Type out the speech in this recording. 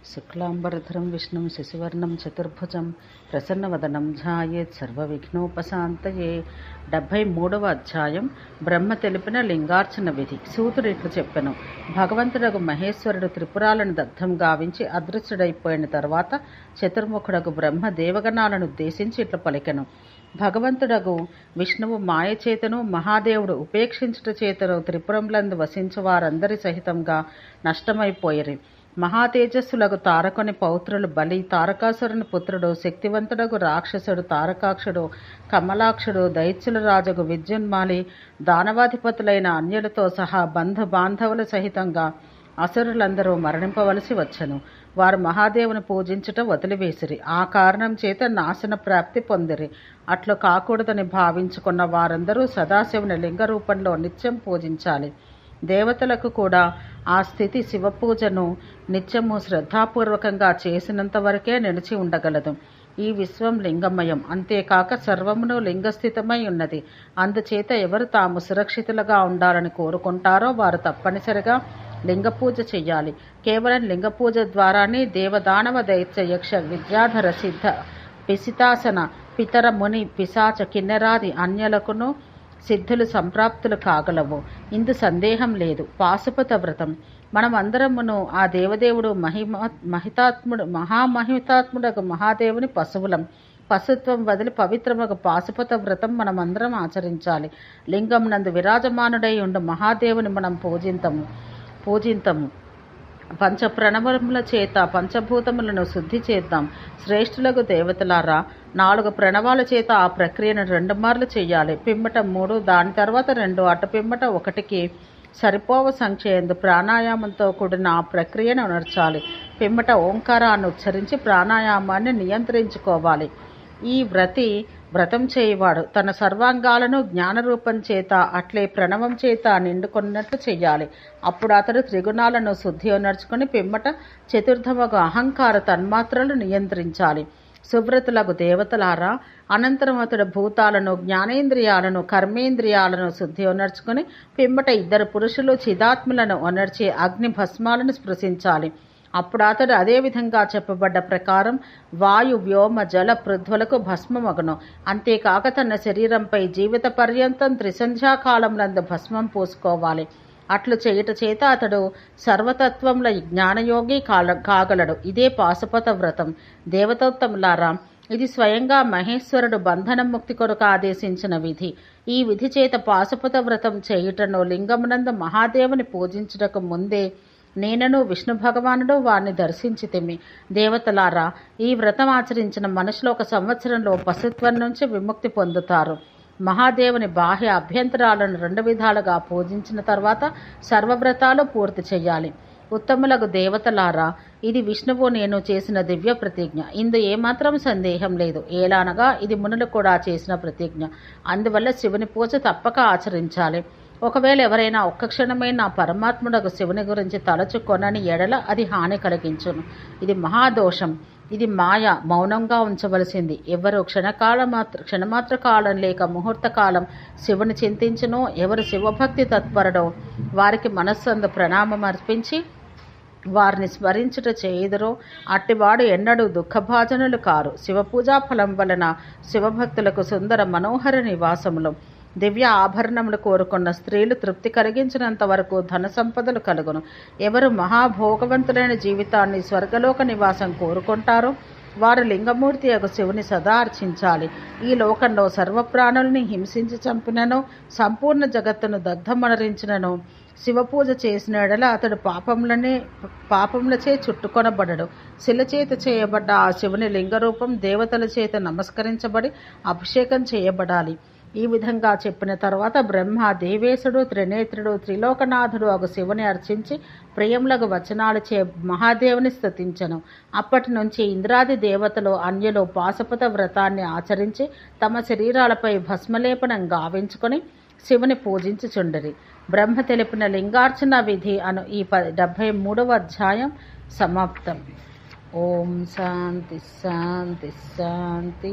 శుక్లాంబరధరం విష్ణుం శశివర్ణం చతుర్భుజం ప్రసన్నవదనం ధ్యాయేత్ సర్వవిఘ్నోపశాంతయే. 73వ అధ్యాయం. బ్రహ్మ తెలిపిన లింగార్చన విధి. సూతుడు ఇట్లు చెప్పెను. భగవంతుడగు మహేశ్వరుడు త్రిపురాలను దగ్ధం గావించి అదృశ్యుడైపోయిన తర్వాత చతుర్ముఖుడగు బ్రహ్మ దేవగణాలను ఉద్దేశించి ఇట్లు పలికెను. భగవంతుడగు విష్ణువు మాయచేతను మహాదేవుడు ఉపేక్షించుట చేతను త్రిపురములందు వసించు వారందరి సహితంగా నష్టమైపోయిరి. మహాతేజస్సులకు తారకుని పౌత్రులు బలి, తారకాసురుని పుత్రుడు, శక్తివంతుడగు రాక్షసుడు తారకాక్షుడు, కమలాక్షుడు, దైత్యుల రాజగు విద్యున్మాలి, దానవాధిపతులైన అన్యులతో సహా బంధు బాంధవుల సహితంగా అసురులందరూ మరణింపవలసి వచ్చెను. వారు మహాదేవుని పూజించుట వదిలివేసిరి. ఆ కారణం చేత నాశన ప్రాప్తి పొందిరి. అట్లు కాకూడదని భావించుకున్న వారందరూ సదాశివుని లింగ రూపంలో నిత్యం పూజించాలి. దేవతలకు కూడా ఆ స్థితి శివపూజను నిత్యము శ్రద్ధాపూర్వకంగా చేసినంత వరకే నిలిచి ఉండగలదు. ఈ విశ్వం లింగమయం, అంతేకాక సర్వమును లింగస్థితమై ఉన్నది. అందుచేత ఎవరు తాము సురక్షితులుగా ఉండాలని కోరుకుంటారో వారు తప్పనిసరిగా లింగ పూజ చెయ్యాలి. కేవలం లింగ పూజ ద్వారానే దేవదానవ దైత్య యక్ష విద్యాధర సిద్ధ పిసితాసన పితర ముని పిశాచ కిన్నెరాది అన్యలకును సిద్ధులు సంప్రాప్తులు కాగలవు. ఇందు సందేహం లేదు. పాశుపత వ్రతం. మనం అందరమును ఆ దేవదేవుడు మహామహితాత్ముడకు మహాదేవుని పశువులం. పశుత్వం వదిలి పవిత్రమగు పాశుపత వ్రతం మనమందరం ఆచరించాలి. లింగం నందు విరాజమానుడై ఉండు మహాదేవుని మనం పూజింతము. పంచప్రణవముల చేత పంచభూతములను శుద్ధి చేద్దాం. శ్రేష్ఠులకు దేవతలారా, 4 ప్రణవాల చేత ఆ ప్రక్రియను 2 మార్లు చెయ్యాలి. పిమ్మట 3, దాని తర్వాత 2, అటు పిమ్మట 1కి సరిపోవ సంఖ్యందు ప్రాణాయామంతో కూడిన ఆ ప్రక్రియను నడచాలి. పిమ్మట ఓంకారాన్ని ఉచ్చరించి ప్రాణాయామాన్ని నియంత్రించుకోవాలి. ఈ వ్రతం చేయవాడు తన సర్వాంగాలను జ్ఞానరూపం చేత అట్లే ప్రణవం చేత నిండుకున్నట్లు చెయ్యాలి. అప్పుడు అతడు త్రిగుణాలను శుద్ధి నడుచుకుని పిమ్మట చతుర్థమగు అహంకార తన్మాత్రలు నియంత్రించాలి. సువ్రతులకు దేవతలారా, అనంతరం అతడు భూతాలను, జ్ఞానేంద్రియాలను, కర్మేంద్రియాలను శుద్ధి ఒనర్చుకుని పిమ్మట 2 పురుషులు చిదాత్ములను ఒనర్చి అగ్ని భస్మాలను స్పృశించాలి. అప్పుడు అతడు అదేవిధంగా చెప్పబడ్డ ప్రకారం వాయు, వ్యోమ, జల, పృథ్వులకు భస్మమగును. అంతేకాక తన శరీరంపై జీవిత పర్యంతం త్రిసంధ్యాకాలమునందు భస్మం పూసుకోవాలి. అట్లు చేయుట చేత అతడు సర్వతత్వముల జ్ఞానయోగి కాగలడు. ఇదే పాశుపత వ్రతం. దేవతోత్తములారా, ఇది స్వయంగా మహేశ్వరుడు బంధన ముక్తి కొరకు ఆదేశించిన విధి. ఈ విధి చేత పాశుపత వ్రతం చేయుటను లింగమునందు మహాదేవుని పూజించుటకు ముందే నేనను విష్ణు భగవానుడు వారిని దర్శించితిమి. దేవతలారా, ఈ వ్రతం ఆచరించిన మనుషులు 1 సంవత్సరంలో పశుత్వం నుంచి విముక్తి పొందుతారు. మహాదేవుని బాహ్య అభ్యంతరాలను 2 విధాలుగా పూజించిన తర్వాత సర్వవ్రతాలు పూర్తి చెయ్యాలి. ఉత్తములకు దేవతలారా, ఇది విష్ణువు నేను చేసిన దివ్య ప్రతిజ్ఞ. ఇందు ఏమాత్రం సందేహం లేదు. ఏలానగా ఇది మునులు కూడా చేసిన ప్రతిజ్ఞ. అందువల్ల శివుని పూజ తప్పక ఆచరించాలి. ఒకవేళ ఎవరైనా ఒక్క క్షణమే నా పరమాత్ముడకు శివుని గురించి తలచుకొనని ఎడల అది హాని కలిగించును. ఇది మహాదోషం. ఇది మాయ. మౌనంగా ఉంచవలసింది. ఎవరు క్షణమాత్ర కాలం లేక ముహూర్త కాలం శివుని చింతించునో, ఎవరు శివభక్తి తత్పరుడో వారికి మనస్సందు ప్రణామం అర్పించి వారిని స్మరించుట చేయుదురో అట్టివాడు ఎన్నడూ దుఃఖభాజనులు కారు. శివపూజా ఫలం వలన శివభక్తులకు సుందర మనోహర నివాసములు, దివ్య ఆభరణములు కోరుకున్న స్త్రీలు తృప్తి కలిగించినంత వరకు ధన సంపదలు కలుగును. ఎవరు మహాభోగవంతులైన జీవితాన్ని, స్వర్గలోక నివాసం కోరుకుంటారో వారు లింగమూర్తి యొక్క శివుని సదా అర్చించాలి. ఈ లోకంలో సర్వప్రాణుల్ని హింసించి చంపినను, సంపూర్ణ జగత్తును దగ్ధమనరించినను శివపూజ చేసిన ఎడల అతడు పాపములచే చుట్టుకొనబడడు. శిలచేత చేయబడ్డ ఆ శివుని లింగరూపం దేవతల చేత నమస్కరించబడి అభిషేకం చేయబడాలి. ఈ విధంగా చెప్పిన తర్వాత బ్రహ్మ, దేవేశుడు, త్రినేత్రుడు, త్రిలోకనాథుడు అగు శివుని అర్చించి ప్రియములకు వచనాలచే మహాదేవుని స్తుతించెను. అప్పటి నుంచి ఇంద్రాది దేవతలు, అన్యులు పాశుపత వ్రతాన్ని ఆచరించి తమ శరీరాలపై భస్మలేపనం గావించుకొని శివుని పూజించుచుండిరి. బ్రహ్మ తెలిపిన లింగార్చన విధి అను ఈ 73వ అధ్యాయం సమాప్తం. ఓం శాంతి శాంతి శాంతి.